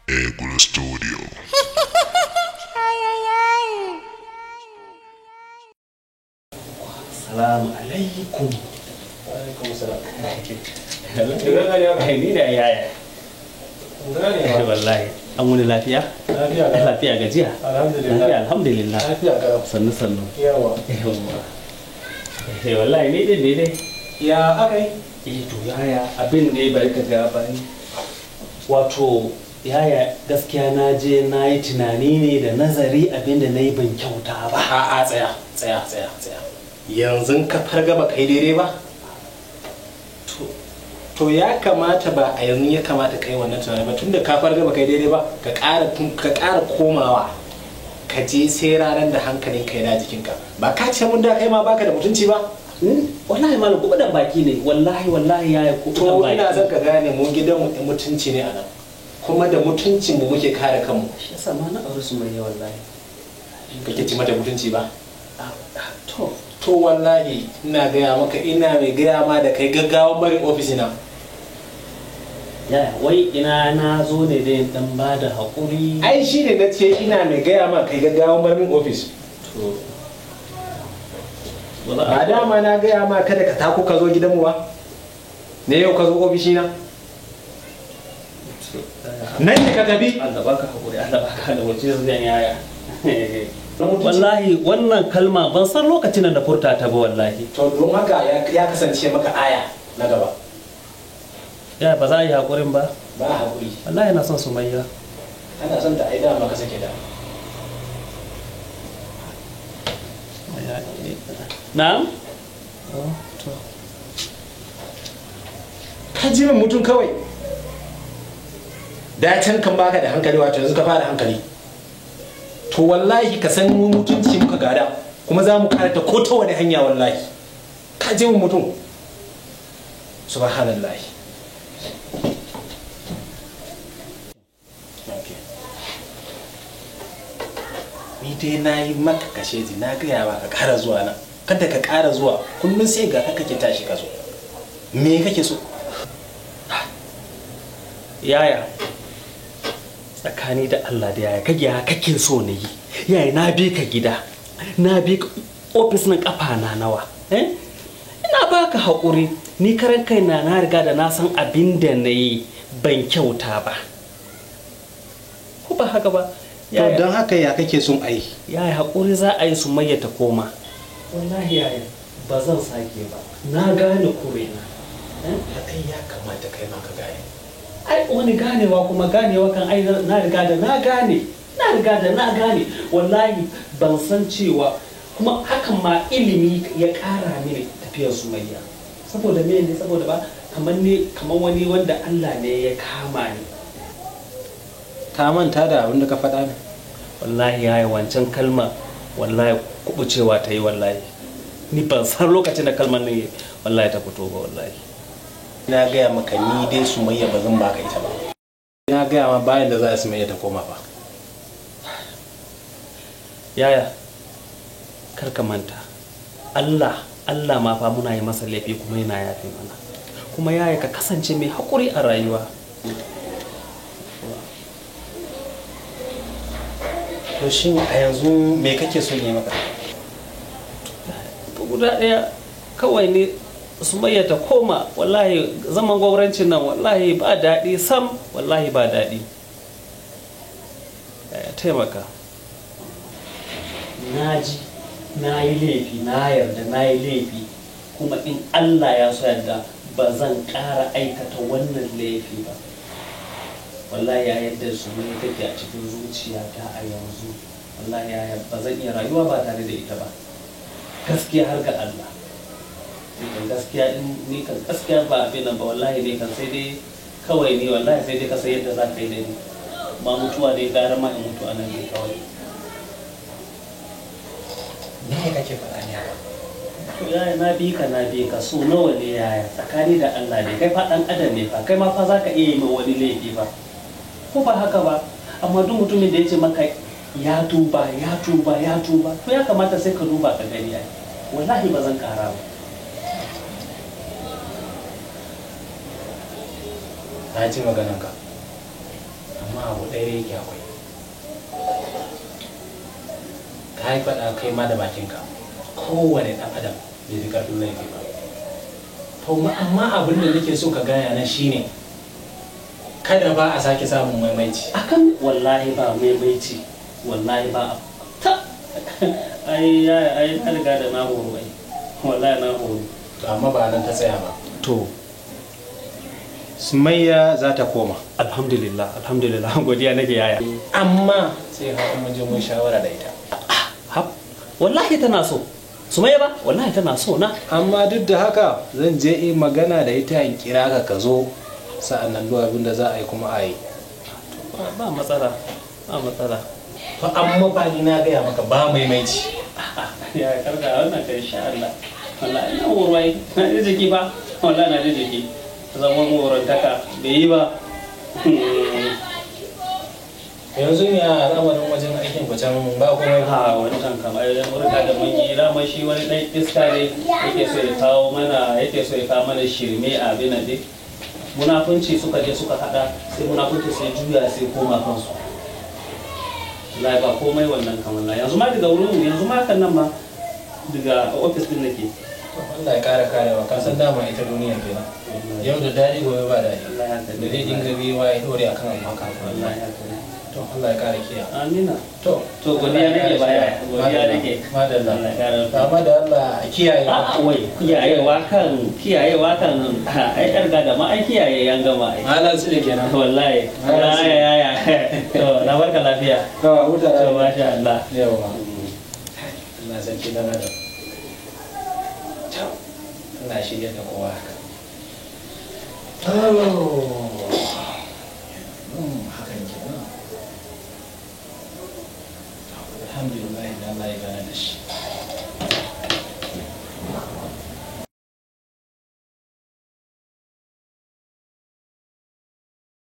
Egula Studio. Salamu alaikum. Alaikum salam. Ni da yaya. Wallahi. An wani lafiya? Lafiya ga. Lafiya gajiya? Alhamdulillah. Lafiya alhamdulillah. Lafiya ga. Sannu sannu. Yawa. Wallahi ni din ne dai. Ya akai? To yaya abin ne bari ka ga bani. Wato yaya gaskiya na je na yi tunani ne da nazari abin da na yi ban kyauta ba. A'a tsaya. Yanzu ka farga ba kai daidai ba? To ya kamata ba a yanzu ya kamata kai wannan tunani ba tunda ka farga ba kai daidai ba ka ƙara komawa ka je sai ranar da hankalin kai na jikinka ba ka ce mun da kai ma baka da mutunci ba. Wallahi malam ko dan baki ne wallahi yaya ko dan To baki. ina son ka gane mu gidan mu mutunci ne anan kuma da mutuncin mu muke kare kanmu. Shi yasa ma na aure su mai wallahi. Kake ci mata mutunci ba? To wallahi ina gaya maka ina mai gaya ma da kai gaggawan barin ofisina. yaya wai ina na zo ne dai dan ba da haƙuri. Ai shi ne na ce ina mai gaya ma kai gaggawan barin ofis. To Ba dama na gaya ma kada ka tako ka zo gidanmu ba. Ne yau ka zo ofishina. Nan ne ka tafi. Allah baka haƙuri Allah baka da wace zan yaya. Wallahi wannan kalma ban san lokacin da furta ta ba wallahi. To don haka ya kasance maka aya na gaba. Ya ba za a yi haƙurin ba. Ba haƙuri. Wallahi na son Sumayya. Kana son ta ai dama ka sake da. Na'am? Ka ji min mutum kawai. Da can kan baka da hankali wato yanzu ka fara hankali. To wallahi ka san mu mutunci muka gada kuma za mu karanta ko ta wani hanya wallahi. Ka ji min mutum. Subhanallahi. Ni dai na yi maka kashe na gaya ba ka ƙara zuwa nan. Kada ka ƙara zuwa kullum sai ga kake tashi ka zo. Me kake so? Yaya. Tsakani da Allah da yaya kake so ne yi. Yaya na bi ka gida. Na bi ka ofis nan kafa na nawa. Ina baka haƙuri. Ni karan kaina na riga da na san abin da na yi ban kyauta ba. Ko ba haka ba? To don haka ya kake son ai? Yaya haƙuri za a yi Sumayya ta koma. Wallahi yaya ba zan sake ba. Na gane kurena. Ai ya kamata kai ma ka gane. Ai wani ganewa kuma ganewa kan ai na riga da na gane wallahi ban san cewa kuma hakan ma ilimi ya ƙara mini tafiyar Sumayya. Saboda me ne saboda ba kamar wani wanda Allah ne ya kama ni. Ka manta da abin da ka faɗa ne? Wallahi yayi wancan kalma wallahi kubucewa ta yi wallahi. Ni ban san lokacin da kalmar nan wallahi ta fito ba wallahi. Na gaya maka ni dai Sumayya ba zan baka ita ba. Na gaya ma bayan da za a Sumayya ta koma ba. Yaya kar ka manta Allah ma fa muna yi masa laifi kuma yana yafe mana. Kuma yaya ka kasance mai haƙuri a rayuwa. To shin a yanzu me kake so yi maka? Guda ɗaya kawai ne Sumayya ta koma wallahi zaman gwamnatin nan wallahi ba daɗi sam wallahi ba daɗi. Ya taimaka. Na ji na yi laifi na yarda na yi laifi kuma in Allah ya so yarda ba zan ƙara aikata wannan laifi ba. Wallahi ya yadda Sumayya take a cikin zuciyata a yanzu wallahi ya ba zan iya rayuwa ba tare da ita ba. Gaskiya har ga Allah. Gaskiya ni kan gaskiya ba abin nan ba wallahi ne kan sai dai kawai ni wallahi sai dai ka san yadda za ka yi da ni ma mutuwa dai gara ma in mutu a nan ne kawai. Me kake faɗa ne ba? To yaya na bi ka so nawa ne yaya tsakani da Allah ne kai fa dan adam ne fa kai ma fa za ka iya yi ma wani laifi ba. Ko ba haka ba amma duk mutumin da ya ce maka ya tuba to ya kamata sai ka duba ka gani ai wallahi ba zan kara ba. Na ji maganarka amma abu ɗaya dare yake akwai. Ka yi faɗa kai ma da bakinka kowane ɗan adam bai fi ƙarfin laifi ba. To amma abin da nake so ka gaya nan shine kada ba a sake samun maimaici. Akan wallahi ba maimaici, wallahi ba ta ai ka riga da na horo ai, wallahi na horo. To amma ba nan ta tsaya ba. To Sumayya za ta koma. Alhamdulillah, alhamdulillah, godiya nake yaya. Amma sai har mun je mun shawara da ita. Wallahi tana so. Sumayya ba, wallahi tana so na. Amma duk da haka zan je in magana da ita in kira ka zo, sa'an nan duk abin da za a yi kuma a yi. Ba matsala, ba matsala. To amma ba ni na gaya maka ba maimaici. Ya karka wannan kai insha Allah. Wallahi ina horai, na da jiki ba. Wallahi na da jiki. Zaman horon taka bai yi ba. Yanzu ne a al'amarin wajen aikin can ba komai. Ha wani kan kamar idan mun riga da mun yi rama shi wani dan iska ne yake so ya kawo mana shirme a abin nan dai. Munafunci suka je suka hada sai munafunci sai juya sai koma kansu. Wallahi ba komai wannan kamar na yanzu ma daga wurin yanzu ma kan nan ma daga office din nake. Allah ya kara karewa ka san dama ita duniya kenan. Yau da dadi gobe ba dadi. Da zai dinga biwa ya dore akan abu haka. Wallahi haka ne. To Allah ya kare kiya. Amina. To godiya nake baya. Godiya nake. Madalla. Allah ya kare. Amma da Allah kiyaye. Wai kiyayewa kan ai karga da ma ai kiyaye yan gama ai. Malam su ne kenan. Wallahi. Ya. To na barka lafiya. To huta da. To masha Allah. Yawa. Allah sarki dan adam. Allah shi ya da kowa haka. Hakan kenan. Alhamdulillah da Allah ya gane da shi.